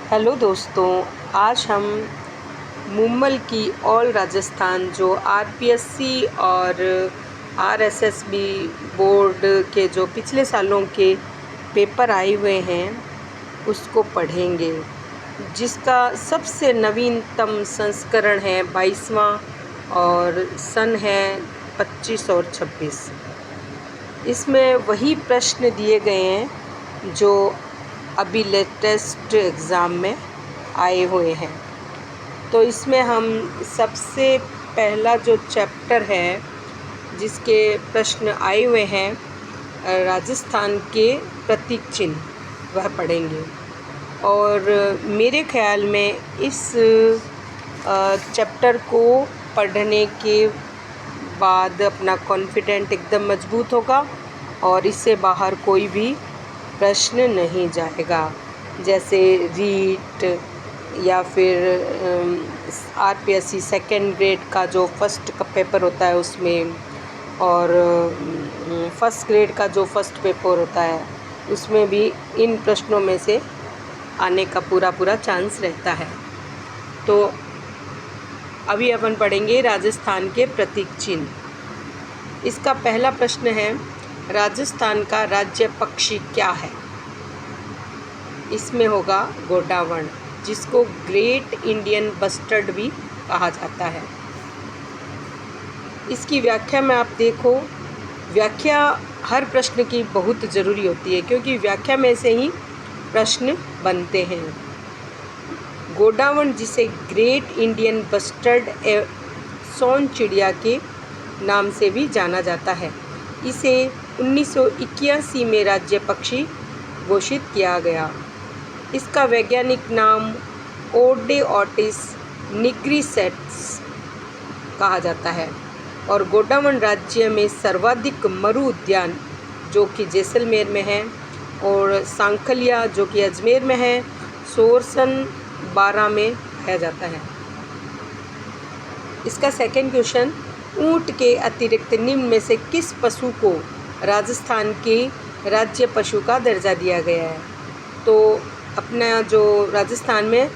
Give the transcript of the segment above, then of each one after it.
Hello दोस्तों, आज हम मुम्मल की ऑल राजस्थान जो आरपीएससी और आरएसएसबी बोर्ड के जो पिछले सालों के पेपर आए हुए हैं उसको पढ़ेंगे, जिसका सबसे नवीनतम संस्करण है 22वां और सन है 25 और 26। इसमें वही प्रश्न दिए गए हैं जो अभी लेटेस्ट एग्ज़ाम में आए हुए हैं। तो इसमें हम सबसे पहला जो चैप्टर है जिसके प्रश्न आए हुए हैं राजस्थान के प्रतीक चिन्ह वह पढ़ेंगे। और मेरे ख़्याल में इस चैप्टर को पढ़ने के बाद अपना कॉन्फिडेंट एकदम मजबूत होगा और इससे बाहर कोई भी प्रश्न नहीं जाएगा, जैसे रीट या फिर आरपीएससी सेकेंड ग्रेड का जो फर्स्ट का पेपर होता है उसमें, और फर्स्ट ग्रेड का जो फर्स्ट पेपर होता है उसमें भी इन प्रश्नों में से आने का पूरा चांस रहता है। तो अभी अपन पढ़ेंगे राजस्थान के प्रतीक चिन्ह। इसका पहला प्रश्न है, राजस्थान का राज्य पक्षी क्या है? इसमें होगा गोडावण, जिसको ग्रेट इंडियन बस्टर्ड भी कहा जाता है। इसकी व्याख्या में आप देखो, व्याख्या हर प्रश्न की बहुत ज़रूरी होती है क्योंकि व्याख्या में से ही प्रश्न बनते हैं। गोडावण, जिसे ग्रेट इंडियन बस्टर्ड सोन चिड़िया के नाम से भी जाना जाता है, इसे 1981 में राज्य पक्षी घोषित किया गया। इसका वैज्ञानिक नाम ओडेओटिस निग्रिसेट्स कहा जाता है। और गोडावण राज्य में सर्वाधिक मरु उद्यान जो कि जैसलमेर में है, और सांखलिया जो कि अजमेर में है, सोरसन 12 में पाया जाता है। इसका सेकंड क्वेश्चन, ऊंट के अतिरिक्त निम्न में से किस पशु को राजस्थान के राज्य पशु का दर्जा दिया गया है? तो अपना जो राजस्थान में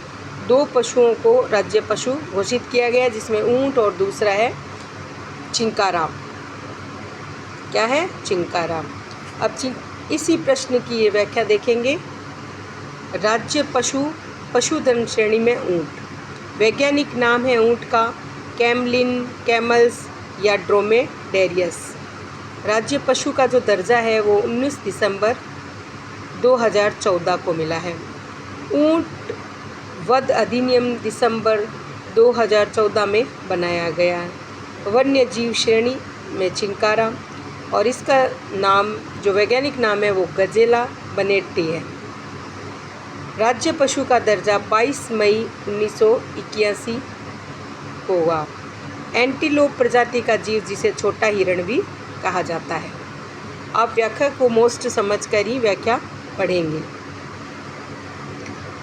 2 पशुओं को राज्य पशु घोषित किया गया है, जिसमें ऊंट और दूसरा है चिंकारा। क्या है? चिंकारा। अब इसी प्रश्न की ये व्याख्या देखेंगे। राज्य पशु पशुधन श्रेणी में ऊंट। वैज्ञानिक नाम है ऊंट का कैमलिन, कैमल्स या ड्रोमेडेरियस। राज्य पशु का जो दर्जा है वो 19 दिसंबर 2014 को मिला है। ऊंट वध अधिनियम दिसंबर 2014 में बनाया गया है। वन्य जीव श्रेणी में चिंकारा, और इसका नाम जो वैज्ञानिक नाम है वो गजेला बनेट्टी है। राज्य पशु का दर्जा 22 मई 1981 को हुआ। एंटीलोप प्रजाति का जीव जिसे छोटा हिरण भी कहा जाता है। आप व्याख्या को मोस्ट समझकर ही व्याख्या पढ़ेंगे।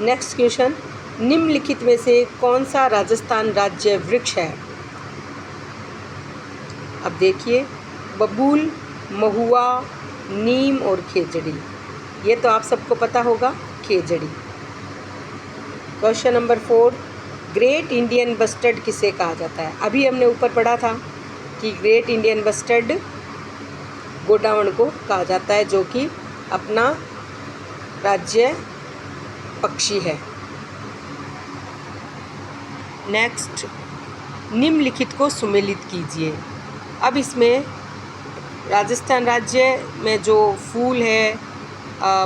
नेक्स्ट क्वेश्चन, निम्नलिखित में से कौन सा राजस्थान राज्य वृक्ष है? अब देखिए, बबूल, महुआ, नीम और खेजड़ी। ये तो आप सबको पता होगा, खेजड़ी। Question number 4, great Indian bustard किसे कहा जाता है? अभी हमने ऊपर पढ़ा था कि ग्रेट इंडियन बस्टर्ड गोडावण को कहा जाता है, जो कि अपना राज्य पक्षी है। नेक्स्ट, निम्नलिखित को सुमेलित कीजिए। अब इसमें राजस्थान राज्य में जो फूल है,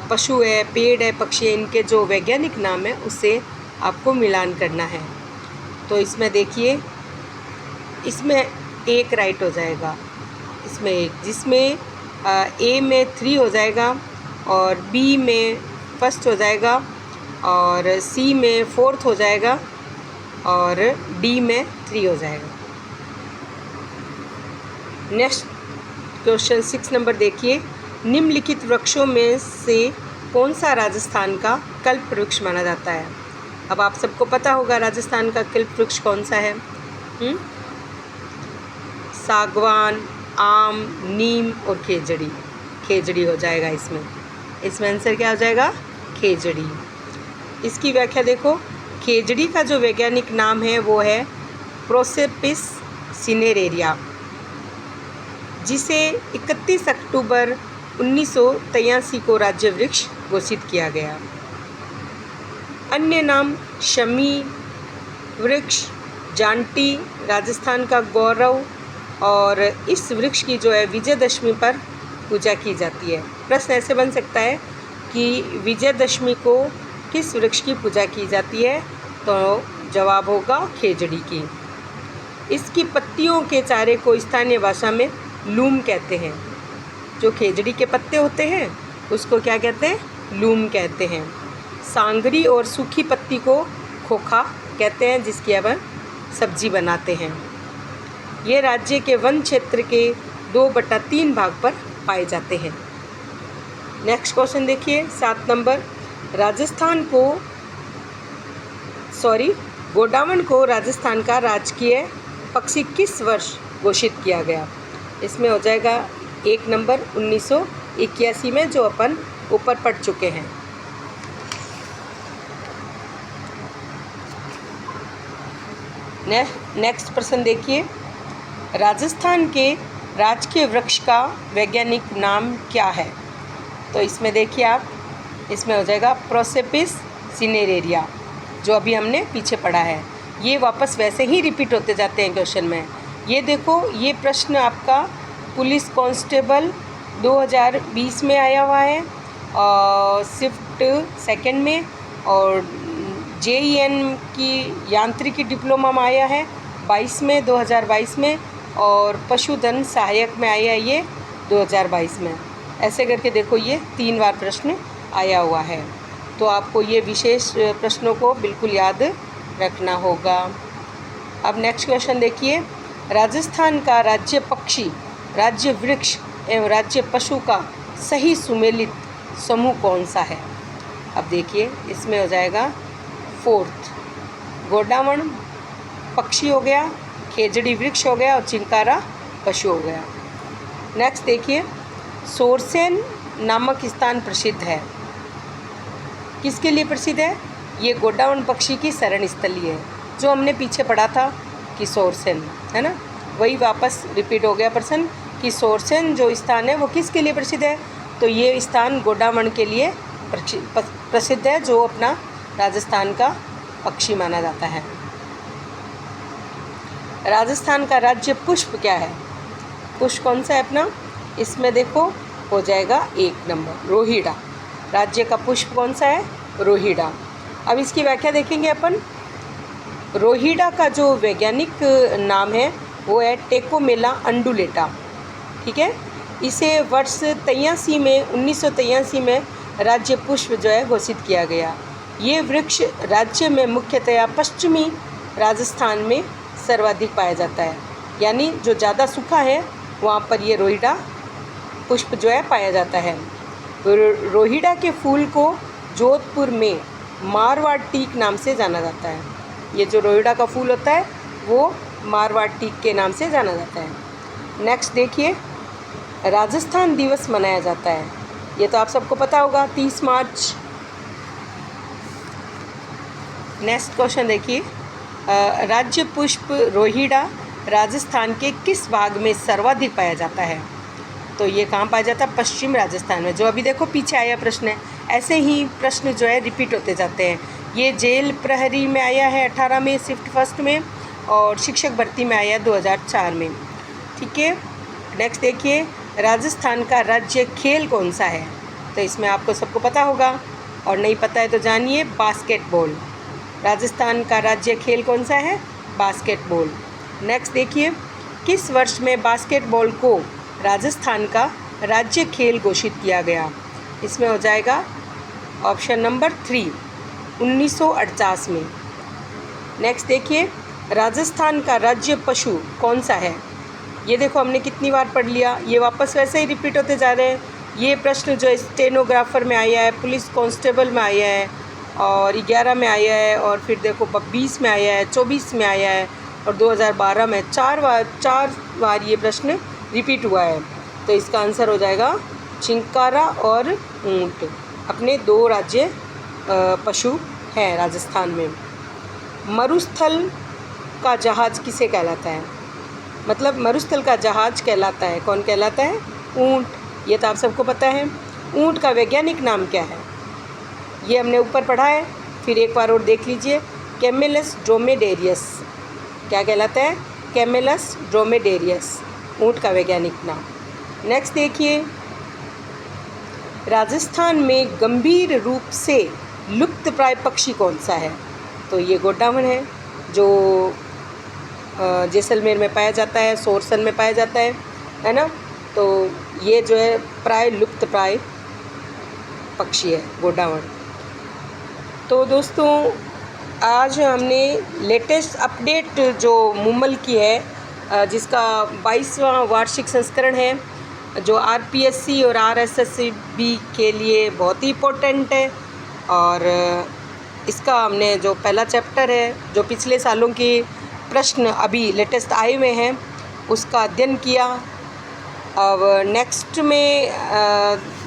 पशु है, पेड़ है, पक्षी है, इनके जो वैज्ञानिक नाम है उससे आपको मिलान करना है। तो इसमें देखिए, इसमें एक राइट हो जाएगा, इसमें एक, जिसमें ए में 3 हो जाएगा, और बी में फर्स्ट हो जाएगा, और सी में 4th हो जाएगा, और डी में 3 हो जाएगा। नेक्स्ट क्वेश्चन 6 नंबर देखिए, निम्नलिखित वृक्षों में से कौन सा राजस्थान का कल्प वृक्ष माना जाता है? अब आप सबको पता होगा राजस्थान का कल्प वृक्ष कौन सा है। सागवान, आम, नीम और खेजड़ी। खेजड़ी हो जाएगा इसमें आंसर क्या हो जाएगा? खेजड़ी। इसकी व्याख्या देखो, खेजड़ी का जो वैज्ञानिक नाम है वो है प्रोसेपिस सिनेरेरिया, जिसे 31 अक्टूबर 1983 को राज्य वृक्ष घोषित किया गया। अन्य नाम शमी वृक्ष, जांटी राजस्थान का गौरव, और इस वृक्ष की जो है विजयदशमी पर पूजा की जाती है। प्रश्न ऐसे बन सकता है कि विजयदशमी को किस वृक्ष की पूजा की जाती है, तो जवाब होगा खेजड़ी की। इसकी पत्तियों के चारे को स्थानीय भाषा में लूम कहते हैं। जो खेजड़ी के पत्ते होते हैं उसको क्या कहते हैं, लूम कहते हैं। सांगरी और सूखी पत्ती को खोखा कहते हैं, जिसकी अब सब्जी बनाते हैं। ये राज्य के वन क्षेत्र के 2/3 भाग पर पाए जाते हैं। नेक्स्ट क्वेश्चन देखिए 7 नंबर। गोडावण को राजस्थान का राजकीय पक्षी किस वर्ष घोषित किया गया? इसमें हो जाएगा 1 नंबर 1981 में, जो अपन ऊपर पढ़ चुके हैं। नेक्स्ट प्रश्न देखिए, राजस्थान के राजकीय वृक्ष का वैज्ञानिक नाम क्या है? तो इसमें देखिए आप, इसमें हो जाएगा प्रोसेपिस सिनेरेरिया, जो अभी हमने पीछे पढ़ा है। ये वापस वैसे ही रिपीट होते जाते हैं क्वेश्चन में। ये देखो, ये प्रश्न आपका पुलिस कांस्टेबल 2020 में आया हुआ है, और शिफ्ट सेकंड में, और JEN की यांत्रिकी डिप्लोमा में आया है 2022 में, और पशुधन सहायक में आया है ये 2022 में। ऐसे करके देखो, ये 3 बार प्रश्न आया हुआ है। तो आपको ये विशेष प्रश्नों को बिल्कुल याद रखना होगा। अब नेक्स्ट क्वेश्चन देखिए, राजस्थान का राज्य पक्षी, राज्य वृक्ष एवं राज्य पशु का सही सुमेलित समूह कौन सा है? अब देखिए, इसमें हो जाएगा 4th, गोडावण पक्षी हो गया, खेजड़ी वृक्ष हो गया, और चिंकारा पशु हो गया। नेक्स्ट देखिए, सोरसेन नामक स्थान प्रसिद्ध है। किसके लिए प्रसिद्ध है? ये गोडावण पक्षी की शरण स्थली है, जो हमने पीछे पढ़ा था कि सोरसेन, है ना, वही वापस रिपीट हो गया प्रश्न कि सोरसेन जो स्थान है वो किसके लिए प्रसिद्ध है? तो ये स्थान गोडावण के लिए प्रसिद्ध है, जो अपना राजस्थान का पक्षी माना जाता है। राजस्थान का राज्य पुष्प क्या है? पुष्प कौन सा है अपना? इसमें देखो हो जाएगा 1 नंबर रोहिड़ा। राज्य का पुष्प कौन सा है? रोहिड़ा। अब इसकी व्याख्या देखेंगे अपन। रोहिड़ा का जो वैज्ञानिक नाम है वो है टेकोमेला अंडुलेटा, ठीक है। इसे वर्ष 1983 में राज्य पुष्प जो है घोषित किया गया। ये वृक्ष राज्य में मुख्यतया पश्चिमी राजस्थान में सर्वाधिक पाया जाता है, यानी जो ज़्यादा सूखा है वहाँ पर ये रोहिड़ा पुष्प जो है पाया जाता है। रोहिड़ा के फूल को जोधपुर में मारवाड़ टीक नाम से जाना जाता है। ये जो रोहिड़ा का फूल होता है वो मारवाड़ टीक के नाम से जाना जाता है। नेक्स्ट देखिए, राजस्थान दिवस मनाया जाता है, ये तो आप सबको पता होगा, 30 मार्च। नेक्स्ट क्वेश्चन देखिए, राज्य पुष्प रोहिड़ा राजस्थान के किस भाग में सर्वाधिक पाया जाता है? तो ये कहाँ पाया जाता है? पश्चिम राजस्थान में, जो अभी देखो पीछे आया प्रश्न है। ऐसे ही प्रश्न जो है रिपीट होते जाते हैं। ये जेल प्रहरी में आया है 18 में, शिफ्ट फर्स्ट में, और शिक्षक भर्ती में आया 2004 में, ठीक है। नेक्स्ट देखिए, राजस्थान का राज्य खेल कौन सा है? तो इसमें आपको सबको पता होगा, और नहीं पता है तो जानिए, बास्केटबॉल। राजस्थान का राज्य खेल कौन सा है? बास्केटबॉल। नेक्स्ट देखिए, किस वर्ष में बास्केटबॉल को राजस्थान का राज्य खेल घोषित किया गया? इसमें हो जाएगा ऑप्शन नंबर 3, 1948 में। नेक्स्ट देखिए, राजस्थान का राज्य पशु कौन सा है? ये देखो हमने कितनी बार पढ़ लिया, ये वापस वैसे ही रिपीट होते जा रहे हैं। ये प्रश्न जो स्टेनोग्राफर में आया है, पुलिस कांस्टेबल में आया है, और 11 में आया है, और फिर देखो 20 में आया है, 24 में आया है, और 2012 में 4 बार ये प्रश्न रिपीट हुआ है। तो इसका आंसर हो जाएगा चिंकारा और ऊंट, अपने 2 राज्य पशु हैं राजस्थान में। मरुस्थल का जहाज किसे कहलाता है? मतलब मरुस्थल का जहाज कहलाता है, कौन कहलाता है? ऊँट। ये तो आप सबको पता है। ऊँट का वैज्ञानिक नाम क्या है? ये हमने ऊपर पढ़ा है, फिर एक बार और देख लीजिए। कैमेलस ड्रोमेडेरियस। क्या कहलाता है? कैमेलस ड्रोमेडेरियस, ऊँट का वैज्ञानिक नाम। नेक्स्ट देखिए, राजस्थान में गंभीर रूप से लुप्तप्राय पक्षी कौन सा है? तो ये गोडावण है, जो जैसलमेर में पाया जाता है, सोरसन में पाया जाता है ना। तो ये जो है प्राय लुप्तप्राय पक्षी है गोडावण। तो दोस्तों, आज हमने लेटेस्ट अपडेट जो मुमल की है, जिसका 22वां वार्षिक संस्करण है, जो आरपीएससी और आरएसएसबी के लिए बहुत ही इम्पोर्टेंट है। और इसका हमने जो पहला चैप्टर है, जो पिछले सालों के प्रश्न अभी लेटेस्ट आए हुए हैं, उसका अध्ययन किया। अब नेक्स्ट में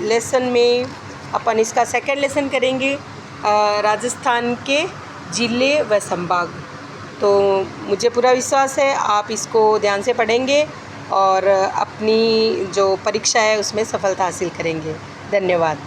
लेसन में अपन इसका सेकंड लेसन करेंगे, राजस्थान के ज़िले व संभाग। तो मुझे पूरा विश्वास है आप इसको ध्यान से पढ़ेंगे और अपनी जो परीक्षा है उसमें सफलता हासिल करेंगे। धन्यवाद।